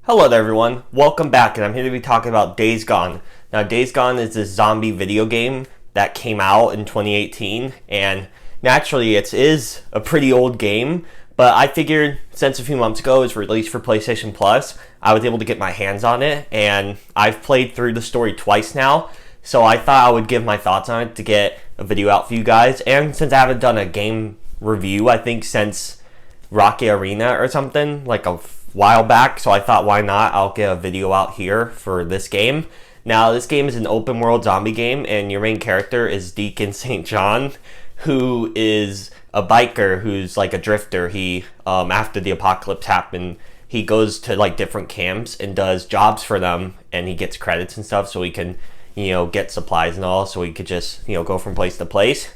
Hello there everyone, welcome back, and I'm here to be talking about Days Gone. Now Days Gone is this zombie video game that came out in 2018, and naturally it is a pretty old game, but I figured since a few months ago it was released for PlayStation Plus, I was able to get my hands on it, and I've played through the story twice now, so I thought I would give my thoughts on it to get a video out for you guys, and since I haven't done a game review, I think since Rocket Arena or something, like a while back, so I thought why not, I'll get a video out here for this game. Now this game is an open world zombie game, and your main character is Deacon St. John, who is a biker who's like a drifter. He after the apocalypse happened, he goes to like different camps and does jobs for them, and he gets credits and stuff so he can get supplies and all, so he could just go from place to place.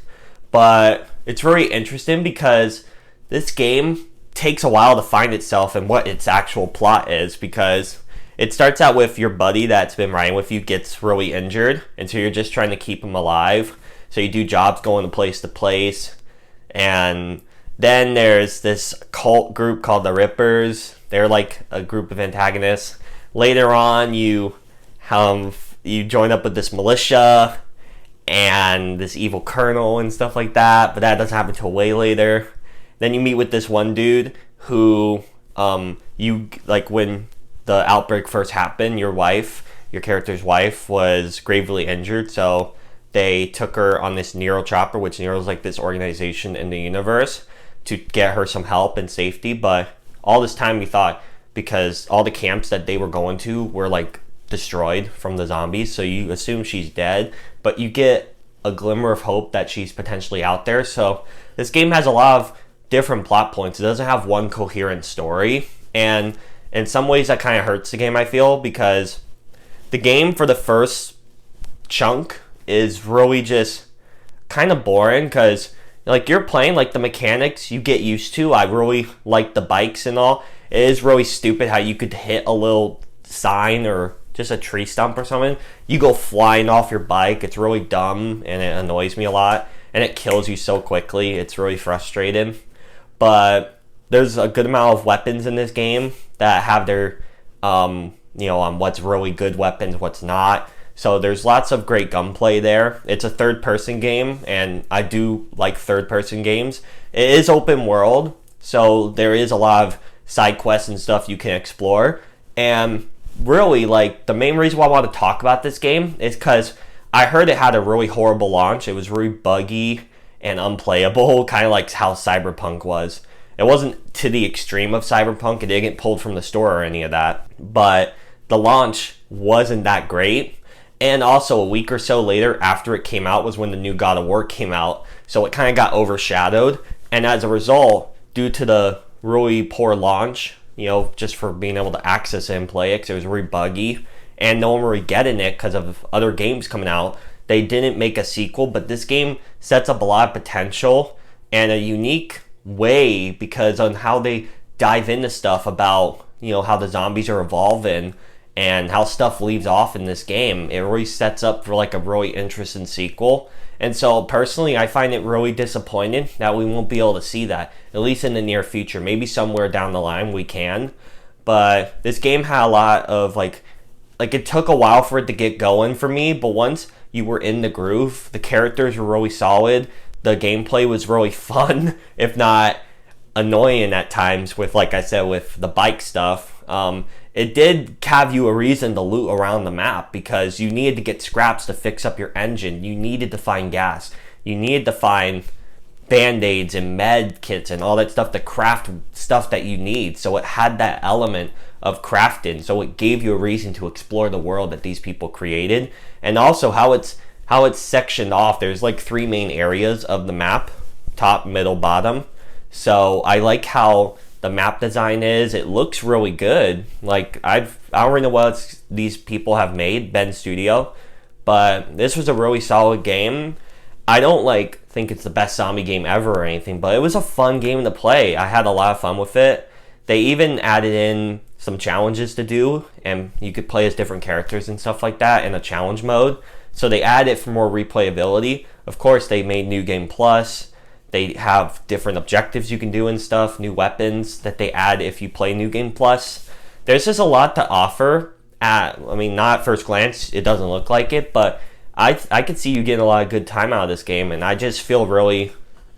But it's very interesting because this game takes a while to find itself and what its actual plot is, because it starts out with your buddy that's been riding with you gets really injured, and so you're just trying to keep him alive, so you do jobs going to place, and then there's this cult group called the Rippers. They're like a group of antagonists. Later on you join up with this militia and this evil colonel and stuff like that, but that doesn't happen until way later. Then you meet with this one dude who, when the outbreak first happened, your character's wife, was gravely injured, so they took her on this Nero chopper, which Nero is like this organization in the universe, to get her some help and safety. But all this time we thought, because all the camps that they were going to were like destroyed from the zombies, so you assume she's dead, but you get a glimmer of hope that she's potentially out there. So this game has a lot of different plot points. It doesn't have one coherent story, and in some ways that kind of hurts the game, I feel, because the game for the first chunk is really just kind of boring, because like you're playing, like the mechanics you get used to. I really like the bikes and all. It is really stupid how you could hit a little sign or just a tree stump or something, you go flying off your bike. It's really dumb and it annoys me a lot, and it kills you so quickly. It's really frustrating. But there's a good amount of weapons in this game that have their, on what's really good weapons, what's not. So there's lots of great gunplay there. It's a third-person game, and I do like third-person games. It is open world, so there is a lot of side quests and stuff you can explore. And really, like, the main reason why I want to talk about this game is because I heard it had a really horrible launch. It was really buggy and unplayable, kind of like how Cyberpunk was. It wasn't to the extreme of Cyberpunk. It didn't get pulled from the store or any of that, but the launch wasn't that great. And also a week or so later after it came out was when the new God of War came out, so it kind of got overshadowed, and as a result, due to the really poor launch, just for being able to access it and play it, because it was really buggy and no one really getting it because of other games coming out, they didn't make a sequel. But this game sets up a lot of potential and a unique way, because on how they dive into stuff about, how the zombies are evolving and how stuff leaves off in this game. It really sets up for like a really interesting sequel. And so personally, I find it really disappointing that we won't be able to see that, at least in the near future. Maybe somewhere down the line we can. But this game had a lot of like it took a while for it to get going for me, but once you were in the groove, the characters were really solid, the gameplay was really fun, if not annoying at times with, like I said, with the bike stuff. It did have you a reason to loot around the map, because you needed to get scraps to fix up your engine, you needed to find gas, you needed to find band-aids and med kits and all that stuff to craft stuff that you need. So it had that element of crafting, so it gave you a reason to explore the world that these people created. And also how it's sectioned off. There's like 3 main areas of the map: top, middle, bottom. So I like how the map design is. It looks really good. Like I don't really know what these people have made, Bend Studio, but this was a really solid game. I don't think it's the best zombie game ever or anything, but it was a fun game to play. I had a lot of fun with it. They even added in some challenges to do, and you could play as different characters and stuff like that in a challenge mode. So they added it for more replayability. Of course, they made New Game Plus. They have different objectives you can do and stuff, new weapons that they add if you play New Game Plus. there's just a lot to offer. I mean, not at first glance, it doesn't look like it, but I could see you getting a lot of good time out of this game, and I just feel really,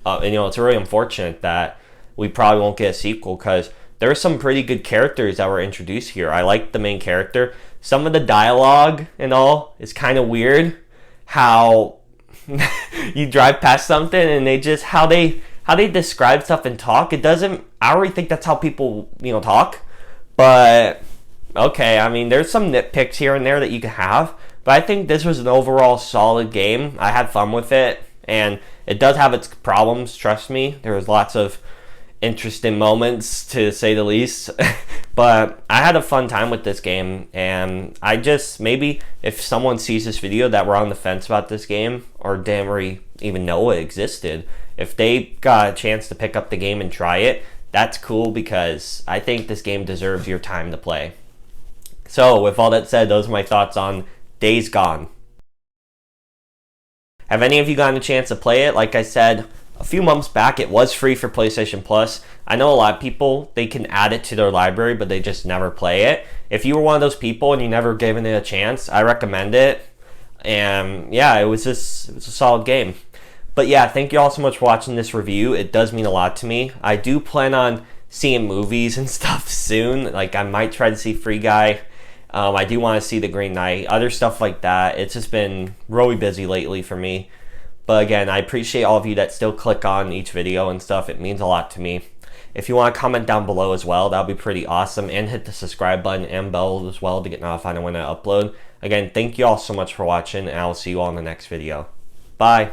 it's really unfortunate that we probably won't get a sequel, because there are some pretty good characters that were introduced here. I like the main character. Some of the dialogue and all is kind of weird. How you drive past something and they just how they describe stuff and talk. It doesn't. I already think that's how people talk, but okay. I mean, there's some nitpicks here and there that you can have, but I think this was an overall solid game. I had fun with it, and it does have its problems. Trust me, there was lots of interesting moments, to say the least. But I had a fun time with this game, and I just, maybe if someone sees this video that were on the fence about this game or didn't really even know it existed, if they got a chance to pick up the game and try it, that's cool, because I think this game deserves your time to play. So with all that said, those are my thoughts on Days Gone. Have any of you gotten a chance to play it? Like I said a few months back, it was free for PlayStation Plus. I know a lot of people, they can add it to their library, but they just never play it. If you were one of those people and you never given it a chance, I recommend it. And yeah, it was a solid game. But yeah, thank you all so much for watching this review. It does mean a lot to me. I do plan on seeing movies and stuff soon. Like, I might try to see Free Guy. I do want to see The Green Knight, other stuff like that. It's just been really busy lately for me. But again, I appreciate all of you that still click on each video and stuff. It means a lot to me. If you want to comment down below as well, that would be pretty awesome. And hit the subscribe button and bell as well to get notified when I upload. Again, thank you all so much for watching, and I will see you all in the next video. Bye.